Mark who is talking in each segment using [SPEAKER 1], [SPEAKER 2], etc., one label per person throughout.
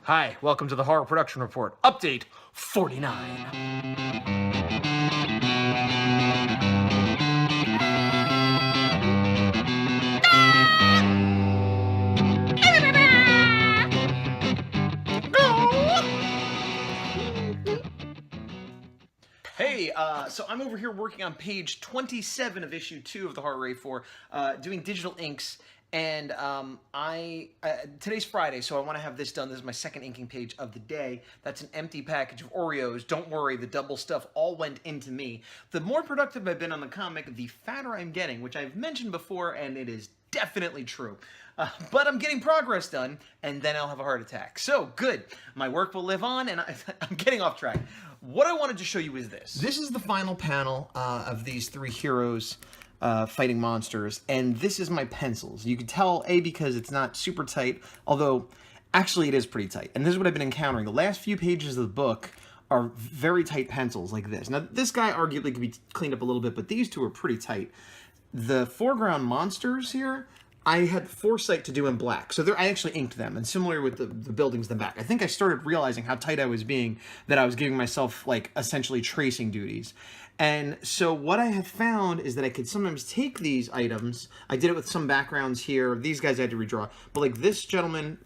[SPEAKER 1] Hi, welcome to the Horror Production Report, Update 49. Hey, so I'm over here working on page 27 of issue 2 of the Horror A4, doing digital inks, and today's Friday, so I want to have this done. This is my second inking page of the day. That's an empty package of Oreos. Don't worry, the double stuff all went into me. The more productive I've been on the comic, the fatter I'm getting, which I've mentioned before, and it is definitely true. But I'm getting progress done, and then I'll have a heart attack. So, good. My work will live on, and I'm getting off track. What I wanted to show you is this. This is the final panel of these three heroes fighting monsters, and this is my pencils. You can tell, A, because it's not super tight, although actually it is pretty tight. And this is what I've been encountering. The last few pages of the book are very tight pencils like this. Now, this guy arguably could be cleaned up a little bit, but these two are pretty tight. The foreground monsters here, I had foresight to do in black. So I actually inked them, and similar with the buildings in the back. I think I started realizing how tight I was being, that I was giving myself, like, essentially tracing duties. And so what I have found is that I could sometimes take these items. I did it with some backgrounds here. These guys I had to redraw. But like this gentleman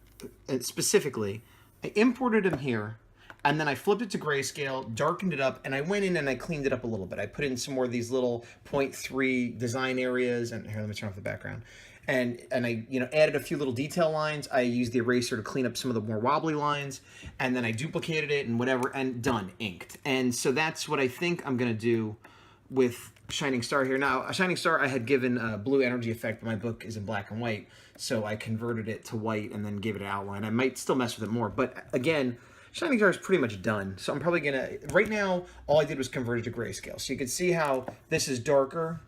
[SPEAKER 1] specifically, I imported him here, and then I flipped it to grayscale, darkened it up, and I went in and I cleaned it up a little bit. I put in some more of these little 0.3 design areas, and here, let me turn off the background. And I, added a few little detail lines. I used the eraser to clean up some of the more wobbly lines, and then I duplicated it and whatever, and done, inked. And so that's what I think I'm gonna do with Shining Star here. Now, a Shining Star I had given a blue energy effect, but my book is in black and white, so I converted it to white and then gave it an outline. I might still mess with it more, but again, Shining Star is pretty much done. So I'm probably gonna, right now, all I did was convert it to grayscale. So you can see how this is darker.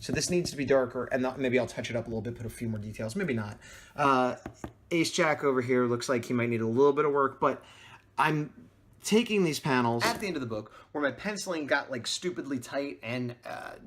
[SPEAKER 1] So this needs to be darker, and maybe I'll touch it up a little bit, put a few more details, maybe not. Ace Jack over here looks like he might need a little bit of work, but I'm taking these panels at the end of the book where my penciling got like stupidly tight and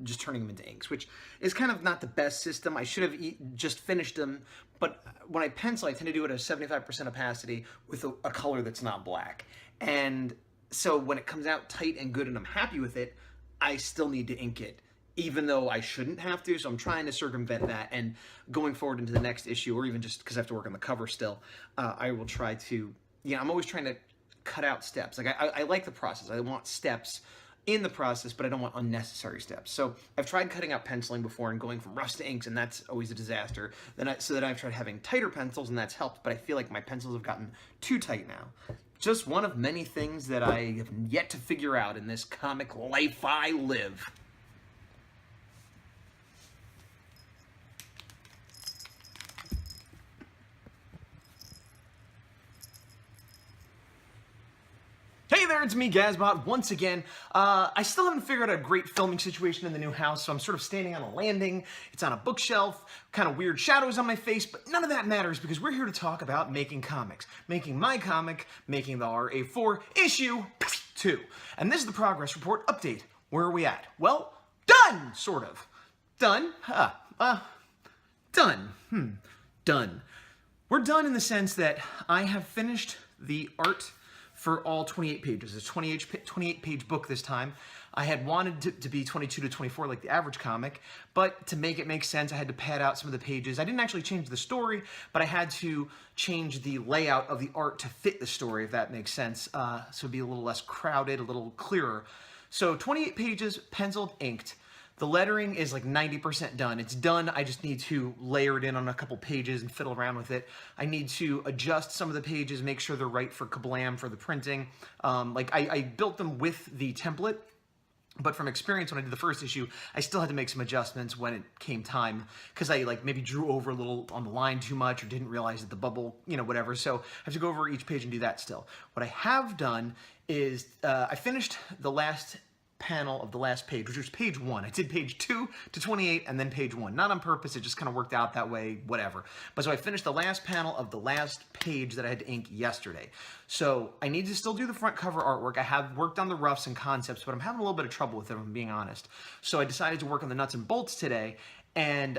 [SPEAKER 1] just turning them into inks, which is kind of not the best system. I should have just finished them, but when I pencil, I tend to do it at a 75% opacity with a color that's not black. And so when it comes out tight and good and I'm happy with it, I still need to ink it, even though I shouldn't have to. So I'm trying to circumvent that, and going forward into the next issue, or even just because I have to work on the cover still, I will try to, I'm always trying to cut out steps. Like I like the process. I want steps in the process, but I don't want unnecessary steps. So I've tried cutting out penciling before and going from roughs to inks, and that's always a disaster. So then I've tried having tighter pencils, and that's helped, but I feel like my pencils have gotten too tight now. Just one of many things that I have yet to figure out in this comic life I live. Hey there, it's me, Gazbot, once again. I still haven't figured out a great filming situation in the new house, so I'm sort of standing on a landing. It's on a bookshelf, kind of weird shadows on my face, but none of that matters because we're here to talk about making comics. Making my comic, making the Horror A4 issue 2. And this is the progress report update. Where are we at? Well, done, sort of. Done? Done. Done. We're done in the sense that I have finished the art for all 28 pages. It's a 28-page book this time. I had wanted to be 22 to 24 like the average comic, but to make it make sense, I had to pad out some of the pages. I didn't actually change the story, but I had to change the layout of the art to fit the story, if that makes sense, so it'd be a little less crowded, a little clearer. So 28 pages, penciled, inked. The lettering is like 90% done. It's done. I just need to layer it in on a couple pages and fiddle around with it. I need to adjust some of the pages, make sure they're right for Kablam for the printing. I built them with the template, but from experience when I did the first issue, I still had to make some adjustments when it came time, because I maybe drew over a little on the line too much or didn't realize that the bubble, whatever. So I have to go over each page and do that still. What I have done is I finished the last panel of the last page, which was page 1. I did page 2 to 28 and then page 1. Not on purpose, it just kind of worked out that way, whatever. But so I finished the last panel of the last page that I had to ink yesterday. So I need to still do the front cover artwork. I have worked on the roughs and concepts, but I'm having a little bit of trouble with it, if I'm being honest. So I decided to work on the nuts and bolts today, and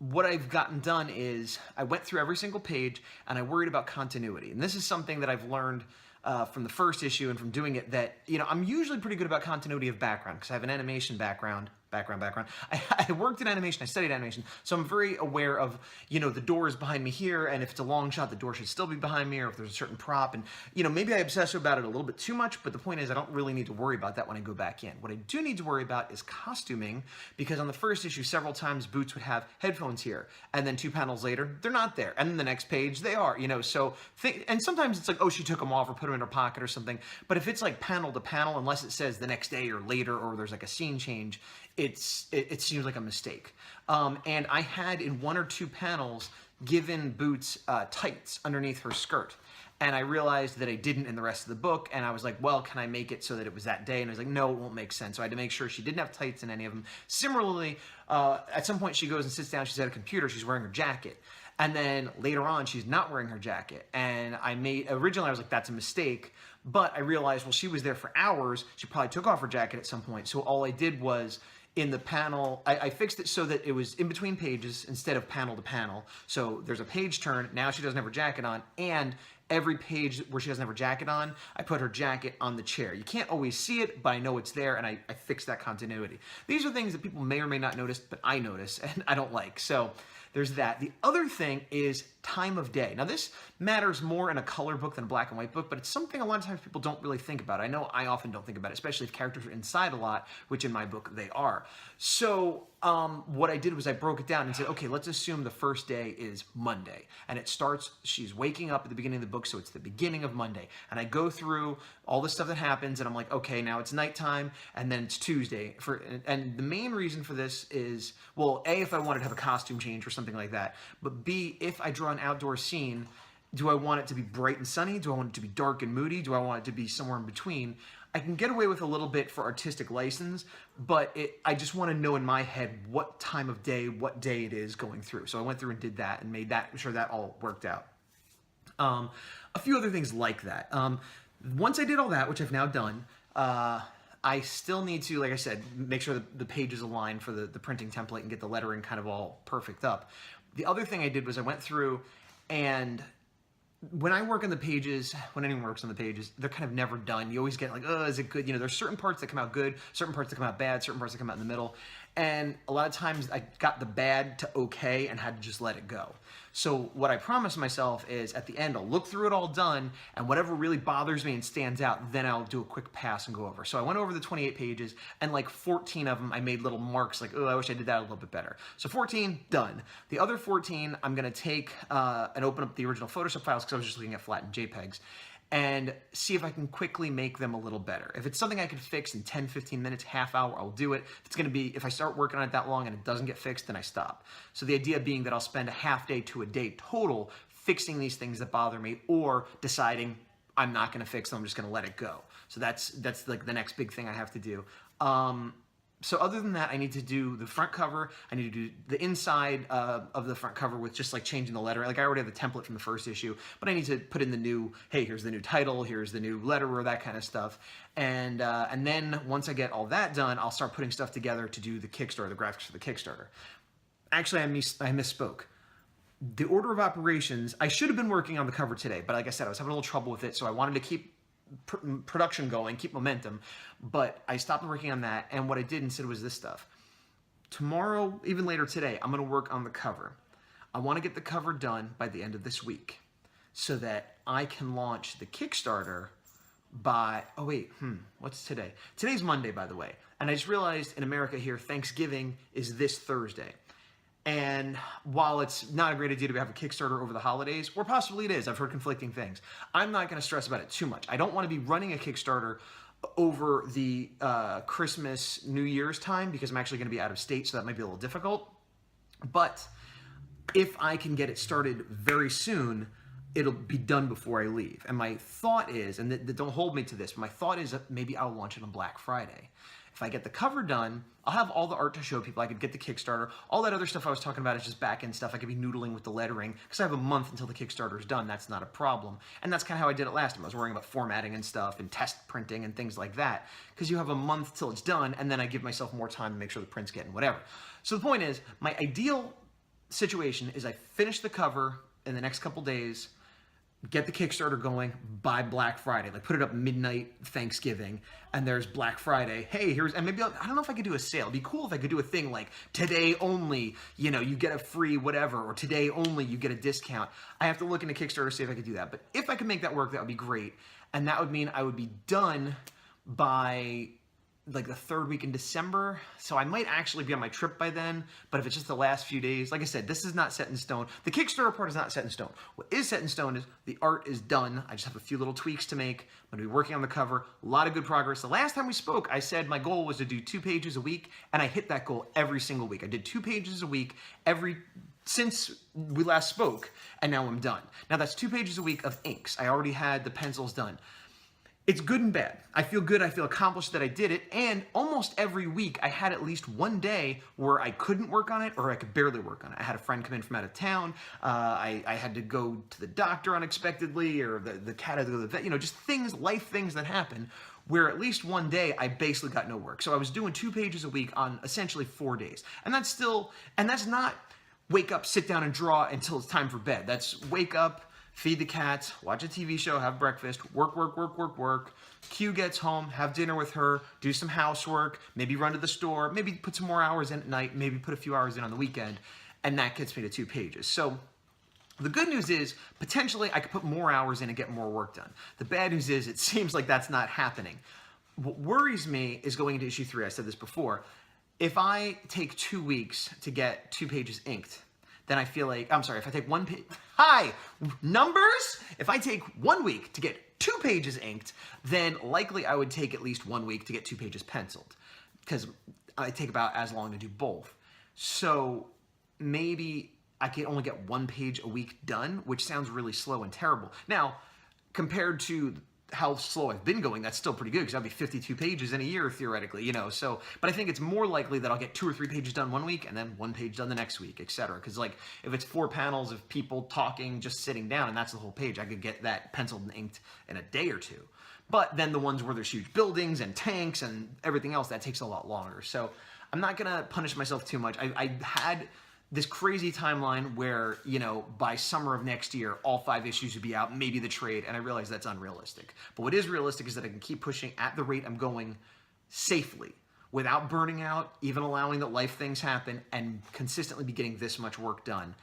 [SPEAKER 1] what I've gotten done is I went through every single page and I worried about continuity. And this is something that I've learned from the first issue and from doing it, that, you know, I'm usually pretty good about continuity of background because I have an animation background. I worked in animation, I studied animation, so I'm very aware of, you know, the door is behind me here, and if it's a long shot, the door should still be behind me, or if there's a certain prop, and, you know, maybe I obsess about it a little bit too much, but the point is I don't really need to worry about that when I go back in. What I do need to worry about is costuming, because on the first issue, several times Boots would have headphones here, and then 2 panels later, they're not there, and then the next page, they are, you know, so, and sometimes it's like, oh, she took them off or put them in her pocket or something, but if it's like panel to panel, unless it says the next day or later, or there's like a scene change, it seems like a mistake. And I had in 1 or 2 panels given Boots tights underneath her skirt. And I realized that I didn't in the rest of the book, and I was like, well, can I make it so that it was that day? And I was like, no, it won't make sense. So I had to make sure she didn't have tights in any of them. Similarly, at some point she goes and sits down, she's at a computer, she's wearing her jacket. And then later on, she's not wearing her jacket. And originally I was like, that's a mistake. But I realized, well, she was there for hours. She probably took off her jacket at some point. So all I did was, in the panel, I fixed it so that it was in between pages instead of panel to panel. So there's a page turn, now she doesn't have her jacket on, and every page where she doesn't have her jacket on, I put her jacket on the chair. You can't always see it, but I know it's there, and I fixed that continuity. These are things that people may or may not notice, but I notice, and I don't like. So there's that. The other thing is time of day. Now, this matters more in a color book than a black and white book, but it's something a lot of times people don't really think about. I know I often don't think about it, especially if characters are inside a lot, which in my book they are. So what I did was I broke it down and said, okay, let's assume the first day is Monday. And it starts, she's waking up at the beginning of the book, so it's the beginning of Monday. And I go through all the stuff that happens, and I'm like, okay, now it's nighttime, and then it's Tuesday. And the main reason for this is, well, A, if I wanted to have a costume change or something like that, but B, if I draw an outdoor scene, do I want it to be bright and sunny? Do I want it to be dark and moody? Do I want it to be somewhere in between? I can get away with a little bit for artistic license, but I just want to know in my head what time of day, what day it is going through. So I went through and did that and made sure that all worked out. A few other things like that. Once I did all that, which I've now done, I still need to, like I said, make sure that the pages align for the printing template and get the lettering kind of all perfect up. The other thing I did was I went through, and when I work on the pages, when anyone works on the pages, they're kind of never done. You always get like, oh, is it good? You know, there's certain parts that come out good, certain parts that come out bad, certain parts that come out in the middle. And a lot of times I got the bad to okay and had to just let it go. So what I promised myself is at the end, I'll look through it all done, and whatever really bothers me and stands out, then I'll do a quick pass and go over. So I went over the 28 pages, and like 14 of them, I made little marks like, oh, I wish I did that a little bit better. So 14, done. The other 14, I'm gonna take and open up the original Photoshop files, because I was just looking at flattened JPEGs, and see if I can quickly make them a little better. If it's something I could fix in 10, 15 minutes, half hour, I'll do it. If it's gonna be, if I start working on it that long and it doesn't get fixed, then I stop. So the idea being that I'll spend a half day to a day total fixing these things that bother me, or deciding I'm not gonna fix them, I'm just gonna let it go. So that's like the next big thing I have to do. So other than that, I need to do the front cover. I need to do the inside of the front cover with just like changing the letter. Like I already have the template from the first issue, but I need to put in the new, hey, here's the new title, here's the new letterer, that kind of stuff. And then once I get all that done, I'll start putting stuff together to do the Kickstarter, the graphics for the Kickstarter. Actually, I misspoke. The order of operations, I should have been working on the cover today, but like I said, I was having a little trouble with it, so I wanted to keep production going, keep momentum, but I stopped working on that, and what I did instead was this stuff. Tomorrow, even later today, I'm going to work on the cover. I want to get the cover done by the end of this week so that I can launch the Kickstarter by, oh wait, what's today? Today's Monday, by the way, and I just realized in America here, Thanksgiving is this Thursday. And while it's not a great idea to have a Kickstarter over the holidays, or possibly it is, I've heard conflicting things, I'm not going to stress about it too much. I don't want to be running a Kickstarter over the Christmas, New Year's time, because I'm actually going to be out of state, so that might be a little difficult. But if I can get it started very soon, it'll be done before I leave. And my thought is, and don't hold me to this, but my thought is that maybe I'll launch it on Black Friday. If I get the cover done, I'll have all the art to show people. I could get the Kickstarter. All that other stuff I was talking about is just back-end stuff. I could be noodling with the lettering, because I have a month until the Kickstarter's done. That's not a problem. And that's kind of how I did it last time. I was worrying about formatting and stuff and test printing and things like that, because you have a month till it's done, and then I give myself more time to make sure the print's getting whatever. So the point is, my ideal situation is I finish the cover in the next couple days, get the Kickstarter going by Black Friday. Like put it up midnight Thanksgiving, and there's Black Friday. Hey, and maybe I don't know if I could do a sale. It'd be cool if I could do a thing like today only, you get a free whatever, or today only you get a discount. I have to look into Kickstarter, see if I could do that. But if I could make that work, that would be great. And that would mean I would be done by like the third week in December. So I might actually be on my trip by then, but if it's just the last few days, like I said, this is not set in stone. The Kickstarter part is not set in stone. What is set in stone is the art is done. I just have a few little tweaks to make. I'm gonna be working on the cover, a lot of good progress. The last time we spoke, I said my goal was to do 2 pages a week, and I hit that goal every single week. I did 2 pages a week since we last spoke, and now I'm done. Now that's 2 pages a week of inks. I already had the pencils done. It's good and bad. I feel good, I feel accomplished that I did it, and almost every week I had at least one day where I couldn't work on it or I could barely work on it. I had a friend come in from out of town, I had to go to the doctor unexpectedly, or the cat had to go to the vet, just life things that happen, where at least one day I basically got no work. So I was doing 2 pages a week on essentially 4 days. And that's not wake up, sit down and draw until it's time for bed. That's wake up, feed the cats, watch a TV show, have breakfast, work. Q gets home, have dinner with her, do some housework, maybe run to the store, maybe put some more hours in at night, maybe put a few hours in on the weekend, and that gets me to 2 pages. So the good news is, potentially, I could put more hours in and get more work done. The bad news is, it seems like that's not happening. What worries me is going into issue 3, I said this before, if I take 2 weeks to get 2 pages inked, then I feel like, if I take 1 page, numbers! If I take 1 week to get 2 pages inked, then likely I would take at least 1 week to get 2 pages penciled, because I take about as long to do both. So maybe I can only get 1 page a week done, which sounds really slow and terrible. Now, compared to how slow I've been going, that's still pretty good, because that'd be 52 pages in a year, theoretically, so, but I think it's more likely that I'll get 2 or 3 pages done 1 week, and then 1 page done the next week, etc. Because, like, if it's 4 panels of people talking, just sitting down, and that's the whole page, I could get that penciled and inked in a day or 2. But then the ones where there's huge buildings and tanks and everything else, that takes a lot longer. So I'm not gonna punish myself too much. I had this crazy timeline where, by summer of next year, all 5 issues would be out, maybe the trade, and I realize that's unrealistic. But what is realistic is that I can keep pushing at the rate I'm going safely, without burning out, even allowing that life things happen, and consistently be getting this much work done.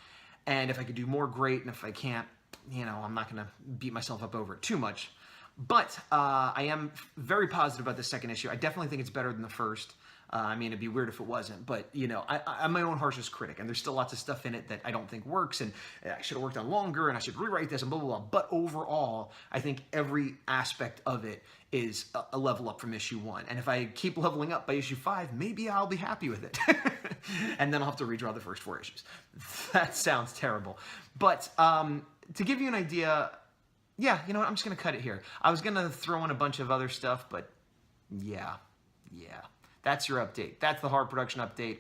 [SPEAKER 1] And if I could do more, great, and if I can't, I'm not gonna beat myself up over it too much. But I am very positive about the second issue. I definitely think it's better than the first. It'd be weird if it wasn't, but, I'm my own harshest critic, and there's still lots of stuff in it that I don't think works, and I should have worked on longer, and I should rewrite this, and blah, blah, blah. But overall, I think every aspect of it is a level up from issue 1. And if I keep leveling up by issue 5, maybe I'll be happy with it. And then I'll have to redraw the first 4 issues. That sounds terrible. But to give you an idea, yeah, you know what, I'm just going to cut it here. I was going to throw in a bunch of other stuff, but yeah. That's your update. That's the horror production update.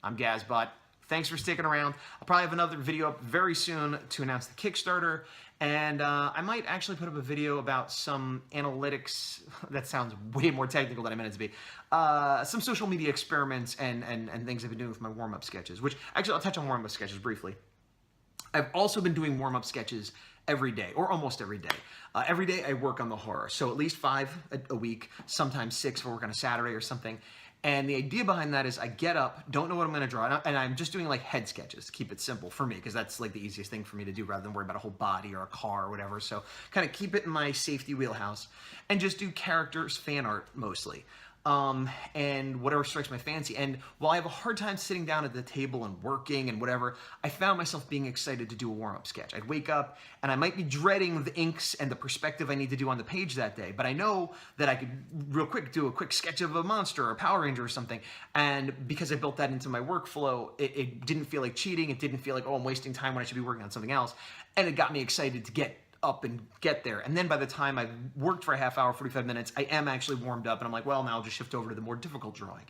[SPEAKER 1] I'm Gazbot. Thanks for sticking around. I'll probably have another video up very soon to announce the Kickstarter, and I might actually put up a video about some analytics. That sounds way more technical than I meant it to be. Some social media experiments and things I've been doing with my warm-up sketches, which actually I'll touch on warm-up sketches briefly. I've also been doing warm-up sketches every day, or almost every day. Every day I work on the horror, so at least 5 a week, sometimes 6 if I work on a Saturday or something. And the idea behind that is I get up, don't know what I'm going to draw, and I'm just doing like head sketches to keep it simple for me, because that's like the easiest thing for me to do rather than worry about a whole body or a car or whatever. So kind of keep it in my safety wheelhouse and just do characters, fan art mostly. And whatever strikes my fancy. And while I have a hard time sitting down at the table and working and whatever, I found myself being excited to do a warm-up sketch. I'd wake up and I might be dreading the inks and the perspective I need to do on the page that day, but I know that I could real quick do a quick sketch of a monster or a Power Ranger or something. And because I built that into my workflow, it didn't feel like cheating. It didn't feel like, oh, I'm wasting time when I should be working on something else. And it got me excited to get up and get there. And then by the time I've worked for a half hour, 45 minutes, I am actually warmed up, and I'm like, well, now I'll just shift over to the more difficult drawing.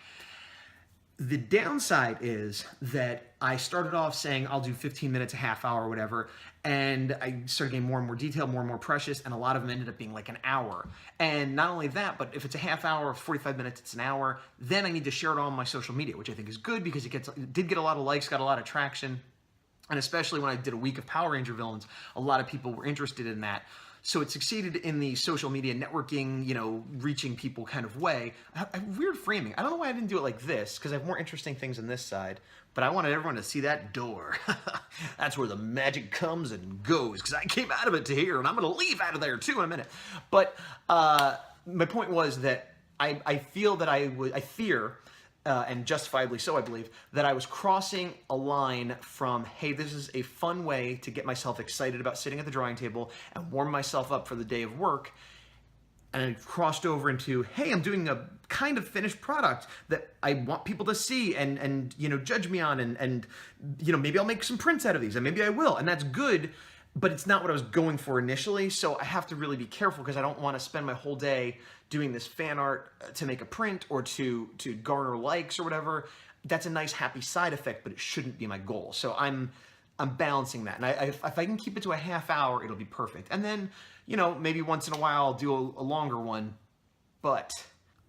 [SPEAKER 1] The downside is that I started off saying I'll do 15 minutes, a half hour, whatever, and I started getting more and more detail, more and more precious, and a lot of them ended up being like an hour. And not only that, but if it's a half hour, 45 minutes, it's an hour, then I need to share it all on my social media, which I think is good because it did get a lot of likes, got a lot of traction. And especially when I did a week of Power Ranger villains, a lot of people were interested in that. So it succeeded in the social media networking, you know, reaching people kind of way. Weird framing. I don't know why I didn't do it like this, because I have more interesting things on this side. But I wanted everyone to see that door. That's where the magic comes and goes, because I came out of it to here, and I'm going to leave out of there too in a minute. But my point was that I feel that I fear, and justifiably so, I believe, that I was crossing a line from, hey, this is a fun way to get myself excited about sitting at the drawing table and warm myself up for the day of work, and I crossed over into, hey, I'm doing a kind of finished product that I want people to see and you know, judge me on, and you know, maybe I'll make some prints out of these, and maybe I will, and that's good, but it's not what I was going for initially, so I have to really be careful, because I don't want to spend my whole day doing this fan art to make a print or to garner likes or whatever. That's a nice happy side effect, but it shouldn't be my goal. So I'm balancing that, and if I can keep it to a half hour, it'll be perfect. And then, you know, maybe once in a while I'll do a longer one, but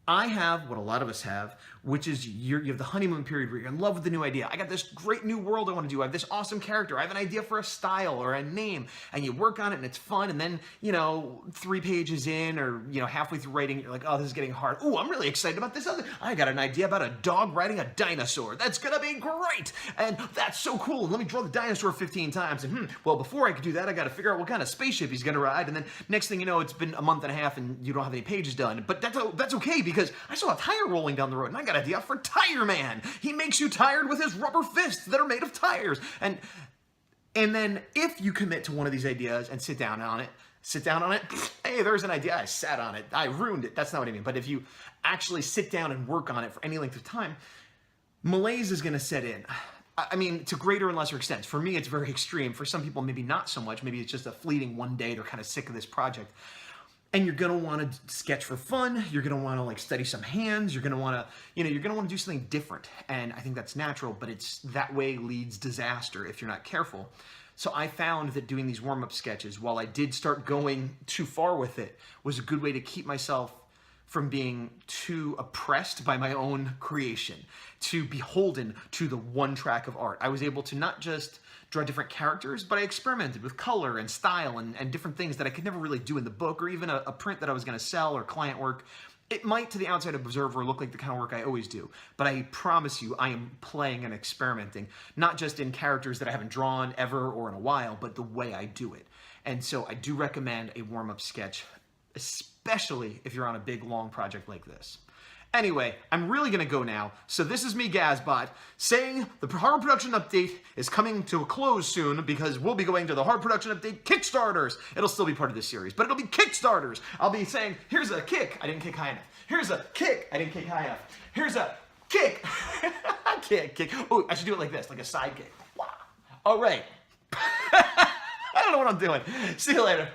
[SPEAKER 1] I have what a lot of us have, which is you have the honeymoon period where you're in love with the new idea. I got this great new world I want to do. I have this awesome character. I have an idea for a style or a name, and you work on it and it's fun. And then, you know, 3 pages in, or, you know, halfway through writing, you're like, oh, this is getting hard. Oh, I'm really excited about this other. I got an idea about a dog riding a dinosaur. That's going to be great. And that's so cool. And let me draw the dinosaur 15 times. And well, before I could do that, I got to figure out what kind of spaceship he's going to ride. And then next thing you know, it's been a month and a half and you don't have any pages done. But that's okay, because I saw a tire rolling down the road and I got an idea for Tire Man. He makes you tired with his rubber fists that are made of tires. And then if you commit to one of these ideas and sit down on it, hey, there's an idea, I sat on it, I ruined it. That's not what I mean. But if you actually sit down and work on it for any length of time, malaise is going to set in. I mean, to greater and lesser extents. For me, it's very extreme. For some people, maybe not so much. Maybe it's just a fleeting one day. They're kind of sick of this project. And you're going to want to sketch for fun. You're going to want to like study some hands. You're going to want to, you know, you're going to want to do something different. And I think that's natural, but it's that way leads disaster if you're not careful. So I found that doing these warm-up sketches, while I did start going too far with it, was a good way to keep myself from being too oppressed by my own creation, too beholden to the one track of art. I was able to not just draw different characters, but I experimented with color and style and different things that I could never really do in the book, or even a print that I was going to sell or client work. It might, to the outside observer, look like the kind of work I always do, but I promise you I am playing and experimenting, not just in characters that I haven't drawn ever or in a while, but the way I do it. And so I do recommend a warm-up sketch, especially if you're on a big, long project like this. Anyway, I'm really going to go now. So this is me, Gazbot, saying the horror production update is coming to a close soon, because we'll be going to the horror production update Kickstarters. It'll still be part of this series, but it'll be Kickstarters. I'll be saying, here's a kick. I didn't kick high enough. Here's a kick. I didn't kick high enough. Here's a kick. Kick. Oh, I should do it like this, like a side kick. Wow. All right. I don't know what I'm doing. See you later.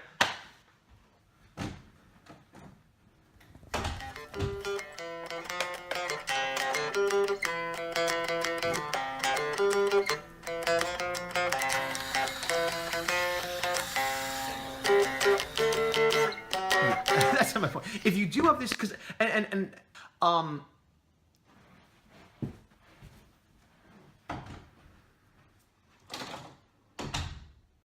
[SPEAKER 1] That's not my point. If you do have this, because